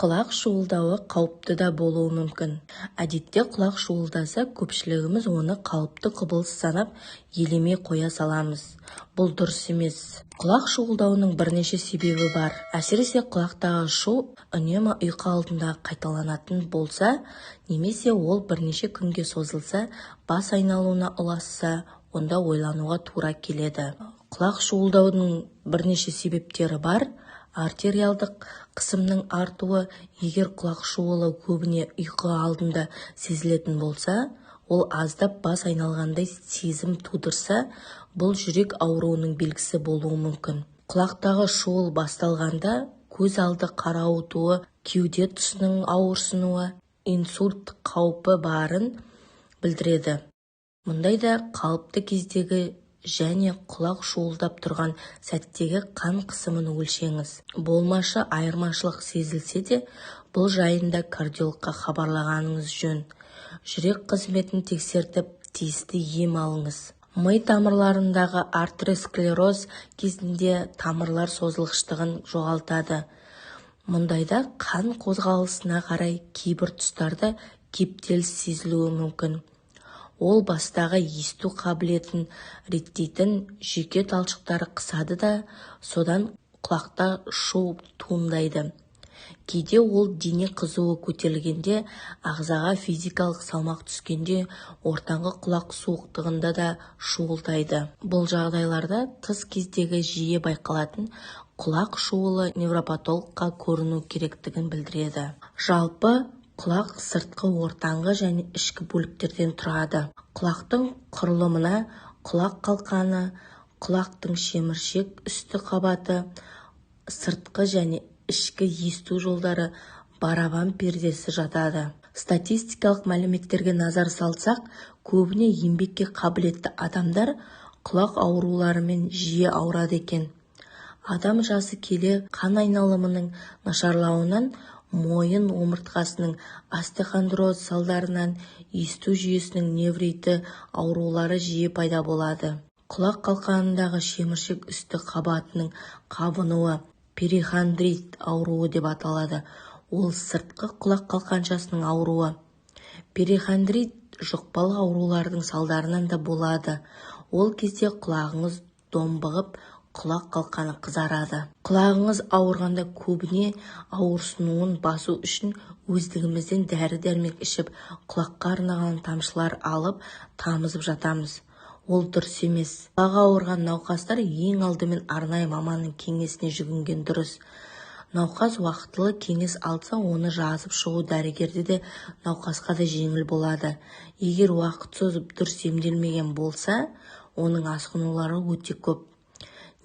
Құлақ шуылдауы қауіпті да болуы мүмкін. Әдетте құлақ шуылдаса, көпшілігіміз оны қалыпты құбылыс санап елемей қоя саламыз. Бұл дұрыс емес. Құлақ шуылдауының бірнеше себебі бар. Әсіресе құлақтағы шу үнемі ұйқы алдында қайталанатын болса, немесе ол бірнеше күнге созылса, бас айналуына ұласса, онда ойлануға тура келеді. Құлақ шуылдаудың бірнеше себептері бар. Артериалдық қысымның артуы. Егер құлақ шуылы көбіне ұйқы алдында сезілетін болса, ол аздап бас айналғандай сезім тудырса, бұл жүрек ауруының белгісі болуы мүмкін. Құлақтағы шуыл басталғанда көз алды қарауытуы, кеуде тұсының ауырсынуы, инсульт қаупі барын білдіреді. Мұндайда қалыпты кездегі және құлақ шуылдап тұрған сәттегі қан қысымын өлшеңіз. Болмашы айырмашылық сезілсе де, бұл жайында кардиологқа хабарлағаныңыз жөн. Жүрек қызметін тексертіп, тиісті ем алыңыз. Ми тамырларындағы артеросклероз кезінде тамырлар созылғыштығын жоғалтады. Мұндайда қан қозғалысына қарай кейбір тұстарда кептеліс сезілуі мүмкін. Ол бастағы есту қабілетін реттейтін жүйке талшықтары қысады да, содан құлақта шу туындайды. Кейде ол дене қызуы көтерілгенде, ағзаға физикалық салмақ түскенде, ортаңғы құлақ суықтығында да шуылдайды. Бұл жағдайларда тыс кездегі жиі байқалатын құлақ шуылы невропатологқа көріну керектігін білдіреді. Жалпы, құлақ сыртқы ортаңғы және ішкі бөліктерден тұрады. Құлақтың құрылымына құлақ қалқаны, құлақтың шеміршек үсті қабаты, сыртқы және ішкі есту жолдары, барабан пердесі жатады. Статистикалық мәліметтерге назар салсақ, көбіне еңбекке қабілетті адамдар құлақ ауруларымен жиі ауырады екен. Адам жасы келе қан айналымының нашарлауынан, мойын омыртқасының остеохондроз салдарынан есту жүйесінің невриті аурулары жиі пайда болады. Құлақ қалқанындағы шеміршек үсті қабатының қабынуы перихондрит ауруы деп аталады. Ол сыртқы құлақ қалқаншасының ауруы. Перихондрит жұқпалы аурулардың салдарынан да болады. Ол кезде құлағыңыз домбығып, құлақ қалқаны қызарады. Құлағыңыз ауырғанда көбіне ауырсынуын басу үшін өздігімізден дәрі-дәрмек ішіп, құлаққа арнаған тамшылар алып, тамызып жатамыз. Ол дұрыс емес. Құлағы ауырған науқастар ең алдымен арнайы маманның кеңесіне жүгінген дұрыс. Науқас уақытылы кеңес алса, оны жазып шығу дәрігерде де науқасқа да жеңіл болады. Егер уақыт созып дұрыс емделмеген болса, оның асқынулары өте көп.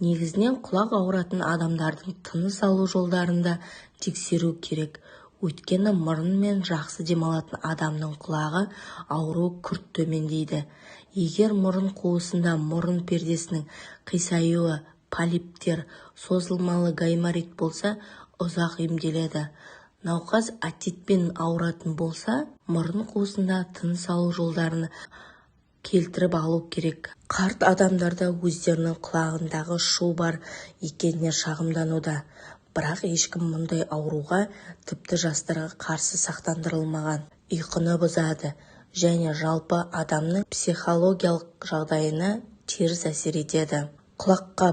Негізінен құлақ ауыратын адамдардың тыныс алу жолдарында тексеру керек. Өйткені мұрын мен жақсы демалатын адамның құлағы ауру күрт төмендейді. Егер мұрын қуысында мұрын пердесінің қисаюы, полиптер, созылмалы гайморит болса, ұзақ емделеді. Науқас отитпен ауыратын болса, мұрын қуысында тыныс алу жолдарını келтіріп алу керек. Қарт адамдарда өздерінің құлағындағы шу бар екеніне шағымдануда. Бірақ ешкім мұндай ауруға тіпті жастарға қарсы сақтандырылмаған. Ұйқыны бұзады және жалпы адамның психологиялық жағдайына теріс әсер етеді. Құлаққа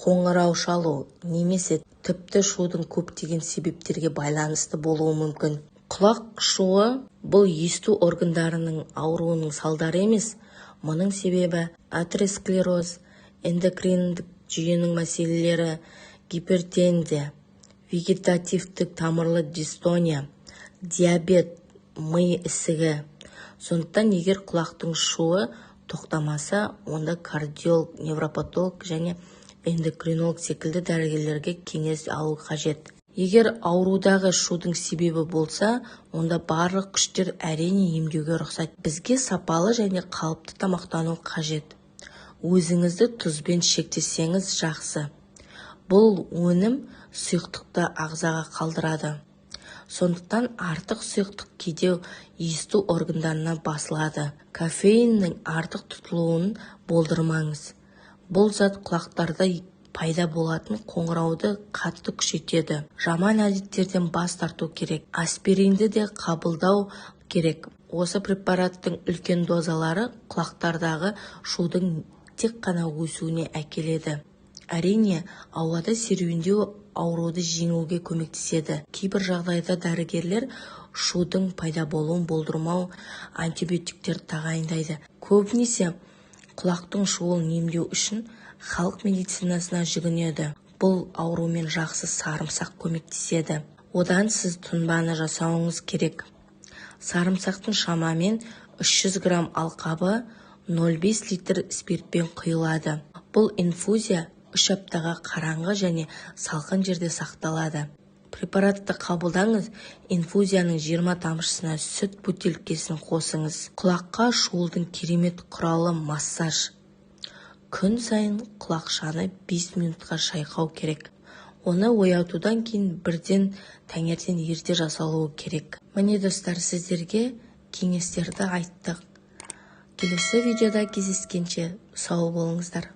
қоңырау шалу немесе тіпті шудың көптеген себептерге байланысты болуы мүмкін. Құлақ шуы бұл есту органдарының ауруының салдары емес. Мұның себебі атеросклероз, эндокриндік жүйенің мәселелері, гипертензия, вегетативтік тамырлы дистония, диабет, ми ісігі. Сондықтан егер құлақтың шуы тоқтамаса, онда кардиолог, невропатолог және эндокринолог секілді дәрігерлерге кеңес алу қажет. Егер аурудағы шудың себебі болса, онда барлық күштер әрине емдеуге рұқсат. Бізге сапалы және қалыпты тамақтану қажет. Өзіңізді тұзбен шектесеңіз жақсы. Бұл өнім сұйықтықты ағзаға қалдырады. Сондықтан артық сұйықтық кейде есту органдарына басылады. Кофеиннің артық тұтылуын болдырмаңыз. Бұл зат құлақтарда пайда болатын қоңырауды қатты күшейтеді. Жаман әдеттерден бас тарту керек. Аспиринді де қабылдау керек. Осы препараттың үлкен дозалары құлақтардағы шудың тек қана өсуіне әкеледі. Әрине, ауада серуендеу ауруды жеңуге көмектеседі. Кейбір жағдайда дәрігерлер шудың пайда болуын болдырмау антибиотиктер тағайындайды. Көбінесе құлақтың шуын емдеу үшін халық медицинасына жүгінеді. Бұл аурумен жақсы сарымсақ көмектеседі. Одан сіз тұнбаны жасауыңыз керек. Сарымсақтың шамамен 300 грамм алқабы 0,5 литр спиртпен құйылады. Бұл инфузия 3 аптаға қараңғы және салқын жерде сақталады. Препаратты қабылдаңыз, инфузияның 20 тамшысына сүт бөтелкесін қосыңыз. Құлаққа шуылдың керемет құралы массаж. Күн сайын құлақшаны 5 минутқа шайқау керек. Оны оятудан кейін бірден таңертең ерте жасалуы керек. Міне достар, сіздерге кеңестерді айттық. Келесі видеода кездескенше сау болыңыздар.